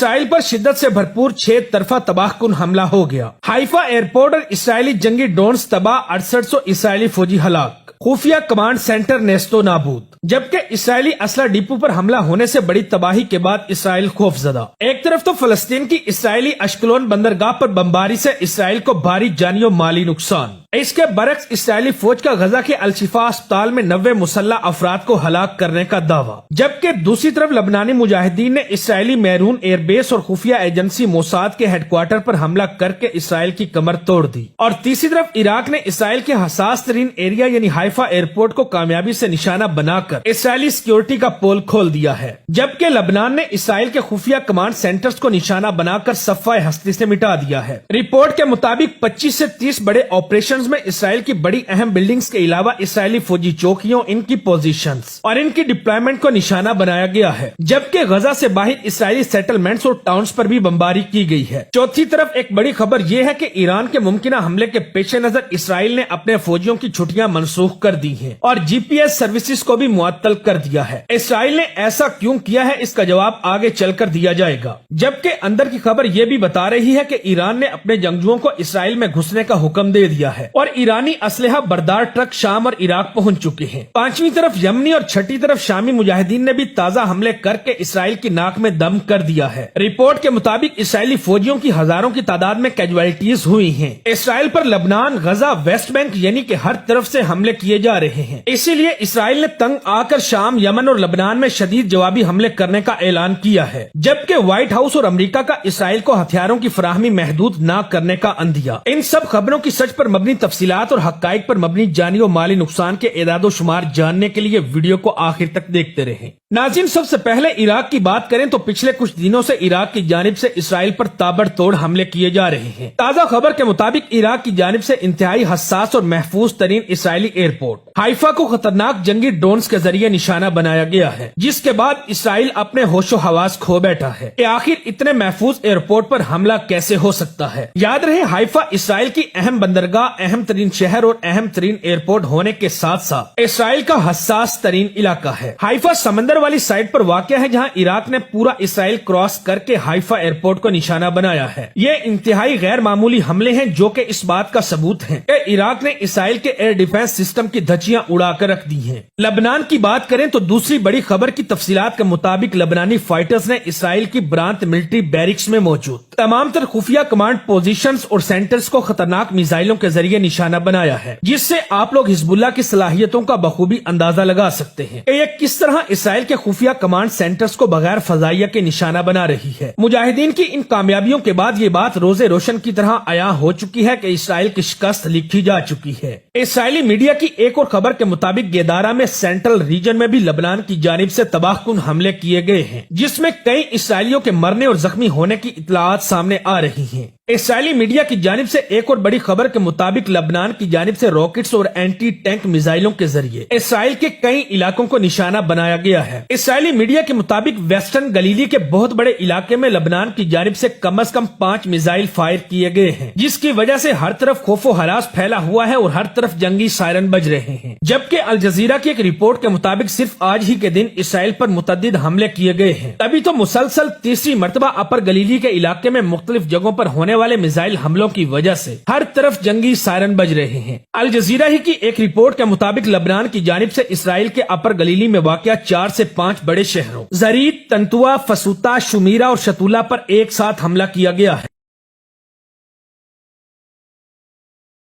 اسرائیل پر شدت سے بھرپور 6 طرفہ تباہ کن حملہ ہو گیا۔ حائفہ ایئرپورٹ اور اسرائیلی جنگی ڈرونز تباہ، 6800 اسرائیلی فوجی ہلاک، خفیہ کمانڈ سینٹر نیستو نابود۔ جبکہ اسرائیلی اسلحہ ڈپو پر حملہ ہونے سے بڑی تباہی کے بعد اسرائیل خوف زدہ۔ ایک طرف تو فلسطین کی اسرائیلی اشکلون بندرگاہ پر بمباری سے اسرائیل کو بھاری جانی و مالی نقصان، اس کے برعکس اسرائیلی فوج کا غزہ کے الشفا اسپتال میں 90 مسلح افراد کو ہلاک کرنے کا دعویٰ، جبکہ دوسری طرف لبنانی مجاہدین نے اسرائیلی میرون ایئر بیس اور خفیہ ایجنسی موساد کے ہیڈ کوارٹر پر حملہ کر کے اسرائیل کی کمر توڑ دی، اور تیسری طرف عراق نے اسرائیل کے حساس ترین ایریا یعنی حائفہ ایئرپورٹ کو کامیابی سے نشانہ بنا کر اسرائیلی سیکیورٹی کا پول کھول دیا ہے، جبکہ لبنان نے اسرائیل کے خفیہ کمانڈ سینٹرز کو نشانہ بنا کر صفحہ ہستی سے مٹا دیا ہے۔ رپورٹ کے مطابق 25 سے 30 بڑے آپریشن میں اسرائیل کی بڑی اہم بلڈنگز کے علاوہ اسرائیلی فوجی چوکیوں، ان کی پوزیشنز اور ان کی ڈپلائمنٹ کو نشانہ بنایا گیا ہے، جبکہ غزہ سے باہر اسرائیلی سیٹلمنٹس اور ٹاؤنز پر بھی بمباری کی گئی ہے۔ چوتھی طرف ایک بڑی خبر یہ ہے کہ ایران کے ممکنہ حملے کے پیش نظر اسرائیل نے اپنے فوجیوں کی چھٹیاں منسوخ کر دی ہیں اور GPS سروسز کو بھی معطل کر دیا ہے۔ اسرائیل نے ایسا کیوں کیا ہے، اس کا جواب آگے چل کر دیا جائے گا۔ جبکہ اندر کی خبر یہ بھی بتا رہی ہے کہ ایران نے اپنے جنگجوؤں کو اسرائیل میں گھسنے کا حکم دے دیا ہے اور ایرانی اسلحہ بردار ٹرک شام اور عراق پہنچ چکے ہیں۔ پانچویں طرف یمنی اور چھٹی طرف شامی مجاہدین نے بھی تازہ حملے کر کے اسرائیل کی ناک میں دم کر دیا ہے۔ رپورٹ کے مطابق اسرائیلی فوجیوں کی ہزاروں کی تعداد میں کیجوالٹیز ہوئی ہیں۔ اسرائیل پر لبنان، غزہ، ویسٹ بینک یعنی کہ ہر طرف سے حملے کیے جا رہے ہیں، اسی لیے اسرائیل نے تنگ آ کر شام، یمن اور لبنان میں شدید جوابی حملے کرنے کا اعلان کیا ہے، جبکہ وائٹ ہاؤس اور امریکہ کا اسرائیل کو ہتھیاروں کی فراہمی محدود نہ کرنے کا عندیہ۔ ان سب خبروں کی سچ پر مبنی تفصیلات اور حقائق پر مبنی جانی و مالی نقصان کے اعداد و شمار جاننے کے لیے ویڈیو کو آخر تک دیکھتے رہیں۔ ناظرین، سب سے پہلے عراق کی بات کریں تو پچھلے کچھ دنوں سے عراق کی جانب سے اسرائیل پر تابڑ توڑ حملے کیے جا رہے ہیں۔ تازہ خبر کے مطابق عراق کی جانب سے انتہائی حساس اور محفوظ ترین اسرائیلی ایئرپورٹ حائفہ کو خطرناک جنگی ڈرونز کے ذریعے نشانہ بنایا گیا ہے، جس کے بعد اسرائیل اپنے ہوش و حواس کھو بیٹھا ہے کہ آخر اتنے محفوظ ایئرپورٹ پر حملہ کیسے ہو سکتا ہے۔ یاد رہے، حائفہ اسرائیل کی اہم بندرگاہ، اہم ترین شہر اور اہم ترین ایئرپورٹ ہونے کے ساتھ ساتھ اسرائیل کا حساس ترین علاقہ ہے۔ حائفہ سمندر والی سائٹ پر واقع ہے، جہاں عراق نے پورا اسرائیل کراس کر کے حائفہ ایئرپورٹ کو نشانہ بنایا ہے۔ یہ انتہائی غیر معمولی حملے ہیں جو کہ اس بات کا ثبوت ہیں کہ عراق نے اسرائیل کے ایئر ڈیفنس سسٹم کی دھجیاں اڑا کر رکھ دی ہیں۔ لبنان کی بات کریں تو دوسری بڑی خبر کی تفصیلات کے مطابق لبنانی فائٹرز نے اسرائیل کی برانت ملٹری بیرکس میں موجود تمام تر خفیہ کمانڈ پوزیشنز اور سینٹرز کو خطرناک میزائلوں کے ذریعے نشانہ بنایا ہے، جس سے آپ لوگ حزب اللہ کی صلاحیتوں کا بخوبی اندازہ لگا سکتے ہیں کہ یہ کس طرح اسرائیل کے خفیہ کمانڈ سینٹرز کو بغیر فضائیہ کے نشانہ بنا رہی ہے۔ مجاہدین کی ان کامیابیوں کے بعد یہ بات روز روشن کی طرح عیاں ہو چکی ہے کہ اسرائیل کی شکست لکھی جا چکی ہے۔ اسرائیلی میڈیا کی ایک اور خبر کے مطابق گیدارا میں سینٹرل ریجن میں بھی لبنان کی جانب سے تباہ کن حملے کیے گئے ہیں، جس میں کئی اسرائیلیوں کے مرنے اور زخمی ہونے کی اطلاعات سامنے آ رہی ہیں۔ اسرائیلی میڈیا کی جانب سے ایک اور بڑی خبر کے مطابق لبنان کی جانب سے راکٹس اور اینٹی ٹینک میزائلوں کے ذریعے اسرائیل کے کئی علاقوں کو نشانہ بنایا گیا ہے۔ اسرائیلی میڈیا کے مطابق ویسٹرن گلیلی کے بہت بڑے علاقے میں لبنان کی جانب سے کم از کم 5 میزائل فائر کیے گئے ہیں، جس کی وجہ سے ہر طرف خوف و ہراس پھیلا ہوا ہے اور ہر طرف جنگی سائرن بج رہے ہیں۔ جبکہ الجزیرہ کی ایک رپورٹ کے مطابق صرف آج ہی کے دن اسرائیل پر متعدد حملے کیے گئے ہیں۔ تبھی تو مسلسل تیسری مرتبہ اپر گلیلی کے علاقے میں مختلف جگہوں پر ہونے والے میزائل حملوں کی وجہ سے ہر طرف جنگی سائرن بج رہے ہیں۔ الجزیرہ ہی کی ایک رپورٹ کے مطابق لبنان کی جانب سے اسرائیل کے اپر گلیلی میں واقع 4 سے 5 بڑے شہروں زرید، تنتوا، فسوتا، شمیرہ اور شتولا پر ایک ساتھ حملہ کیا گیا ہے۔